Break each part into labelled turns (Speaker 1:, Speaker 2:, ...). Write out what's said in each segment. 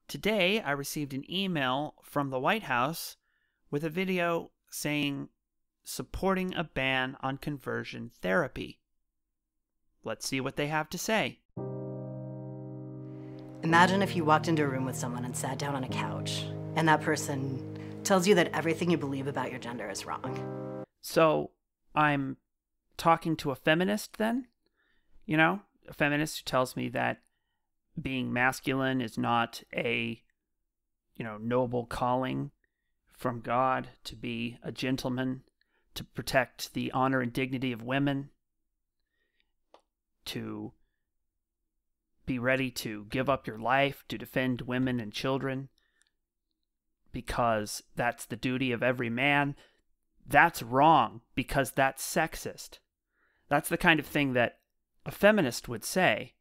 Speaker 1: Today, I received an email from the White House with a video saying supporting a ban on conversion therapy. Let's see what they have to say.
Speaker 2: Imagine if you walked into a room with someone and sat down on a couch, and that person tells you that everything you believe about your gender is wrong.
Speaker 1: So, I'm talking to a feminist then? You know, a feminist who tells me that being masculine is not a, noble calling from God, to be a gentleman, to protect the honor and dignity of women, to be ready to give up your life to defend women and children, because that's the duty of every man. That's wrong, because that's sexist. That's the kind of thing that a feminist would say,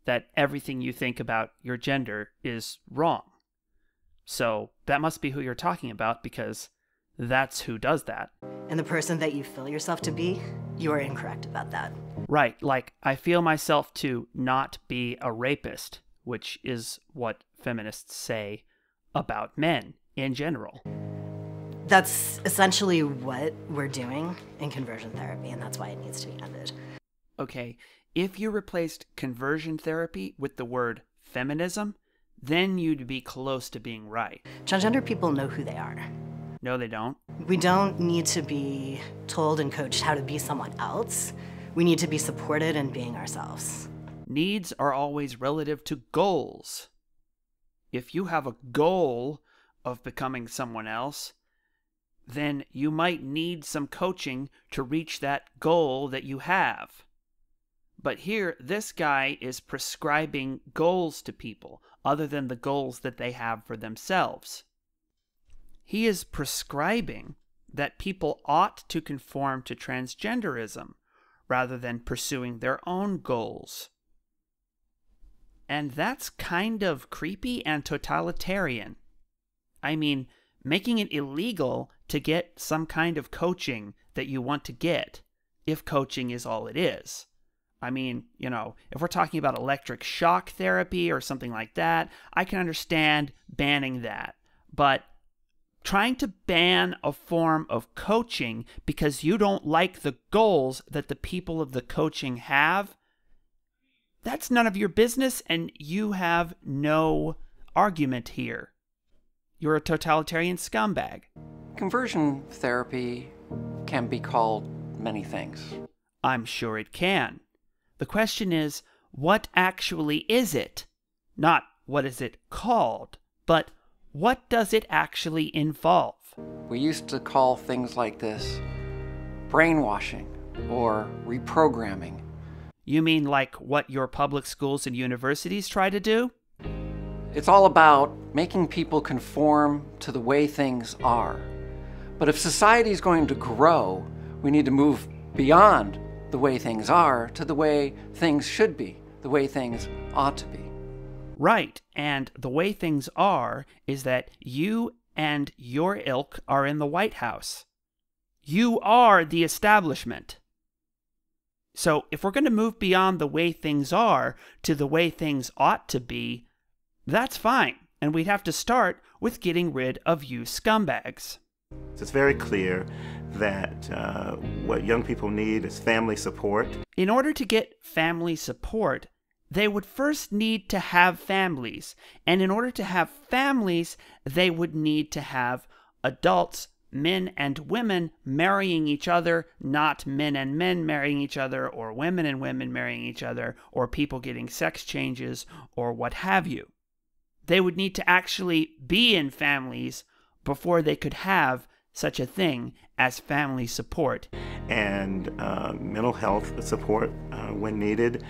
Speaker 1: that everything you think about your gender is wrong. So that must be who you're talking about, because that's who does that.
Speaker 2: And the person that you feel yourself to be, you are incorrect about that.
Speaker 1: Right, like I feel myself to not be a rapist, which is what feminists say about men in general.
Speaker 2: That's essentially what we're doing in conversion therapy, and that's why it needs to be ended.
Speaker 1: Okay, if you replaced conversion therapy with the word feminism, then you'd be close to being right.
Speaker 2: Transgender people know who they are.
Speaker 1: No, they don't.
Speaker 2: We don't need to be told and coached how to be someone else. We need to be supported in being ourselves.
Speaker 1: Needs are always relative to goals. If you have a goal of becoming someone else, then you might need some coaching to reach that goal that you have. But here, this guy is prescribing goals to people, other than the goals that they have for themselves. He is prescribing that people ought to conform to transgenderism, rather than pursuing their own goals. And that's kind of creepy and totalitarian. I mean, making it illegal to get some kind of coaching that you want to get, if coaching is all it is. I mean, if we're talking about electric shock therapy or something like that, I can understand banning that. But trying to ban a form of coaching because you don't like the goals that the people of the coaching have, that's none of your business, and you have no argument here. You're a totalitarian scumbag.
Speaker 3: Conversion therapy can be called many things.
Speaker 1: I'm sure it can. The question is, what actually is it? Not what is it called, but what does it actually involve?
Speaker 3: We used to call things like this brainwashing or reprogramming.
Speaker 1: You mean like what your public schools and universities try to do?
Speaker 3: It's all about making people conform to the way things are. But if society is going to grow, we need to move beyond the way things are to the way things should be, the way things ought to be.
Speaker 1: Right, and the way things are is that you and your ilk are in the White House. You are the establishment. So if we're going to move beyond the way things are to the way things ought to be, that's fine. And we'd have to start with getting rid of you scumbags.
Speaker 4: It's very clear that what young people need is family support.
Speaker 1: In order to get family support, they would first need to have families. And in order to have families, they would need to have adults, men and women, marrying each other, not men and men marrying each other, or women and women marrying each other, or people getting sex changes, or what have you. They would need to actually be in families before they could have such a thing as family support.
Speaker 4: And mental health support when needed.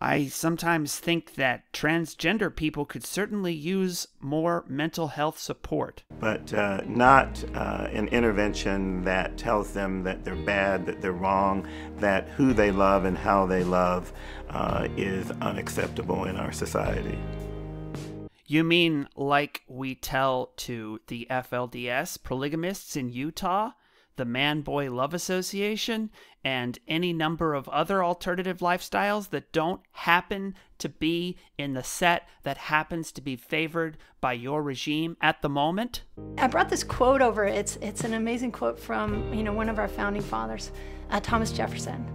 Speaker 1: I sometimes think that transgender people could certainly use more mental health support.
Speaker 4: But not an intervention that tells them that they're bad, that they're wrong, that who they love and how they love is unacceptable in our society.
Speaker 1: You mean like we tell to the FLDS polygamists in Utah the Man-Boy Love Association, and any number of other alternative lifestyles that don't happen to be in the set that happens to be favored by your regime at the moment?
Speaker 5: I brought this quote over. It's an amazing quote from, one of our founding fathers, Thomas Jefferson.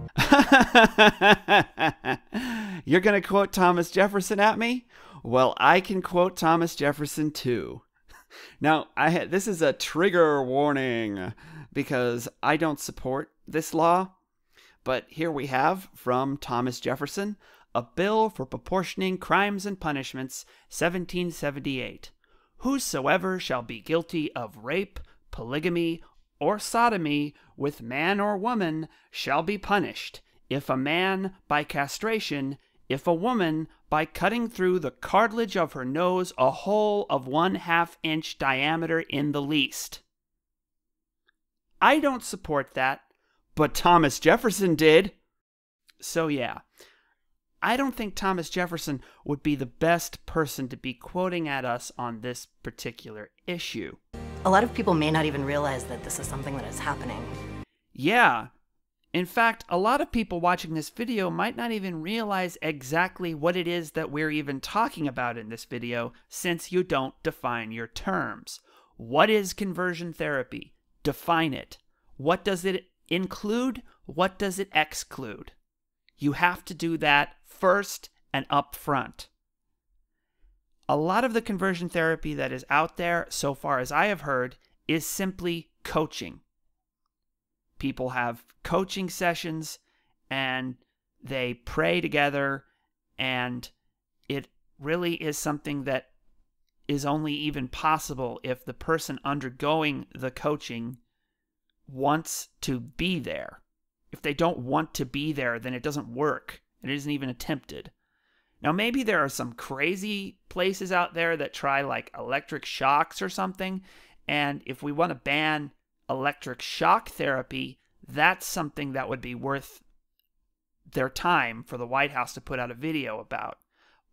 Speaker 1: You're going to quote Thomas Jefferson at me? Well, I can quote Thomas Jefferson too. Now, this is a trigger warning because I don't support this law, but here we have from Thomas Jefferson, a bill for proportioning crimes and punishments, 1778. Whosoever shall be guilty of rape, polygamy, or sodomy with man or woman shall be punished, if a man by castration, if a woman by cutting through the cartilage of her nose a hole of 1/2 inch diameter in the least. I don't support that, but Thomas Jefferson did. So yeah, I don't think Thomas Jefferson would be the best person to be quoting at us on this particular issue.
Speaker 2: A lot of people may not even realize that this is something that is happening.
Speaker 1: Yeah. In fact, a lot of people watching this video might not even realize exactly what it is that we're even talking about in this video, since you don't define your terms. What is conversion therapy? Define it. What does it include? What does it exclude? You have to do that first and up front. A lot of the conversion therapy that is out there, so far as I have heard, is simply coaching. People have coaching sessions and they pray together, and it really is something that is only even possible if the person undergoing the coaching wants to be there. If they don't want to be there, then it doesn't work. It isn't even attempted. Now, maybe there are some crazy places out there that try like electric shocks or something, and if we want to ban electric shock therapy, that's something that would be worth their time for the White House to put out a video about.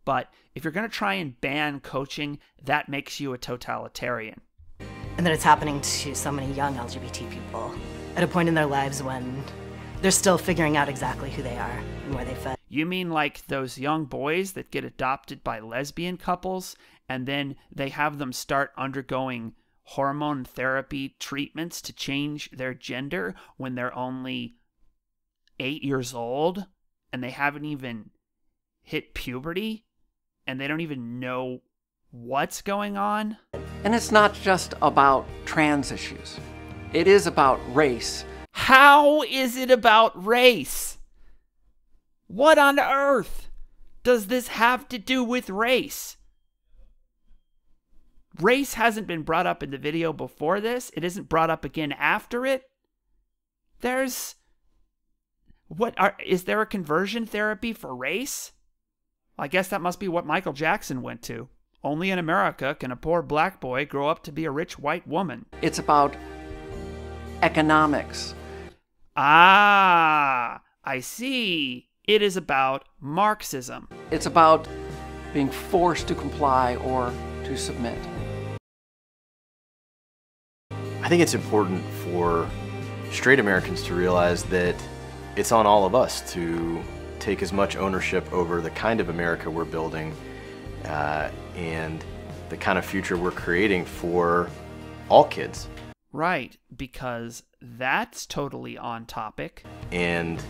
Speaker 1: But if you're going to try and ban coaching, that makes you a totalitarian.
Speaker 2: And then it's happening to so many young LGBT people at a point in their lives when they're still figuring out exactly who they are and where they fit.
Speaker 1: You mean like those young boys that get adopted by lesbian couples and then they have them start undergoing hormone therapy treatments to change their gender when they're only 8 years old and they haven't even hit puberty and they don't even know what's going on?
Speaker 3: And it's not just about trans issues. It is about race.
Speaker 1: How is it about race? What on earth does this have to do with race? Race hasn't been brought up in the video before this. It isn't brought up again after it. Is there a conversion therapy for race? I guess that must be what Michael Jackson went to. Only in America can a poor black boy grow up to be a rich white woman.
Speaker 3: It's about economics.
Speaker 1: Ah, I see. It is about Marxism.
Speaker 3: It's about being forced to comply or to submit.
Speaker 6: I think it's important for straight Americans to realize that it's on all of us to take as much ownership over the kind of America we're building and the kind of future we're creating for all kids.
Speaker 1: Right, because that's totally on topic.
Speaker 6: And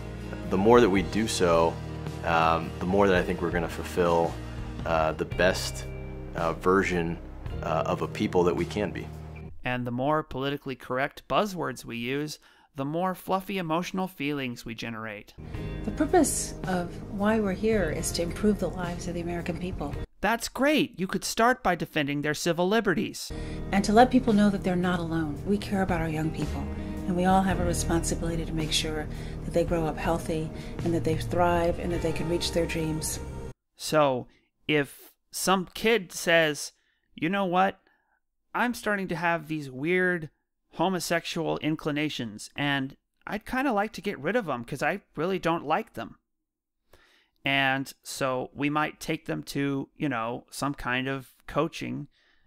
Speaker 6: the more that we do so, the more that I think we're going to fulfill the best version of a people that we can be.
Speaker 1: And the more politically correct buzzwords we use, the more fluffy emotional feelings we generate.
Speaker 7: The purpose of why we're here is to improve the lives of the American people.
Speaker 1: That's great. You could start by defending their civil liberties.
Speaker 7: And to let people know that they're not alone. We care about our young people, and we all have a responsibility to make sure that they grow up healthy and that they thrive and that they can reach their dreams.
Speaker 1: So if some kid says, you know what, I'm starting to have these weird homosexual inclinations, and I'd kind of like to get rid of them because I really don't like them. And so we might take them to, some kind of coaching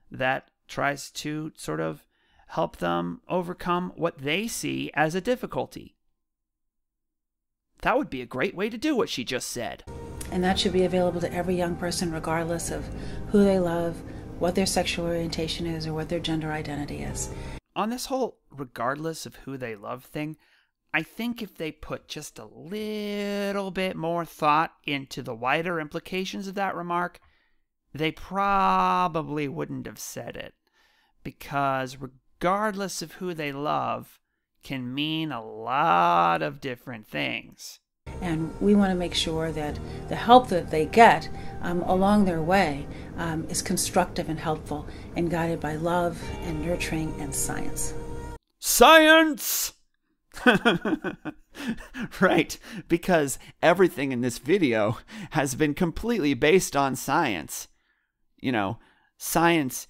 Speaker 1: that tries to sort of help them overcome what they see as a difficulty. That would be a great way to do what she just said.
Speaker 7: And that should be available to every young person regardless of who they love, what their sexual orientation is, or what their gender identity is.
Speaker 1: On this whole regardless of who they love thing, I think if they put just a little bit more thought into the wider implications of that remark, they probably wouldn't have said it. Because regardless of who they love can mean a lot of different things.
Speaker 7: And we want to make sure that the help that they get along their way is constructive and helpful and guided by love and nurturing and science.
Speaker 1: Science! Right, because everything in this video has been completely based on science. You know, science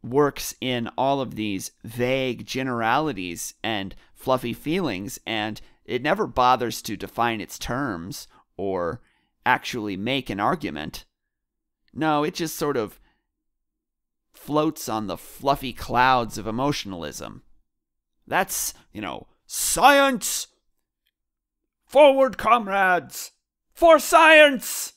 Speaker 1: works in all of these vague generalities and fluffy feelings, and it never bothers to define its terms or actually make an argument. No, it just sort of floats on the fluffy clouds of emotionalism. That's, science! Forward, comrades! For science!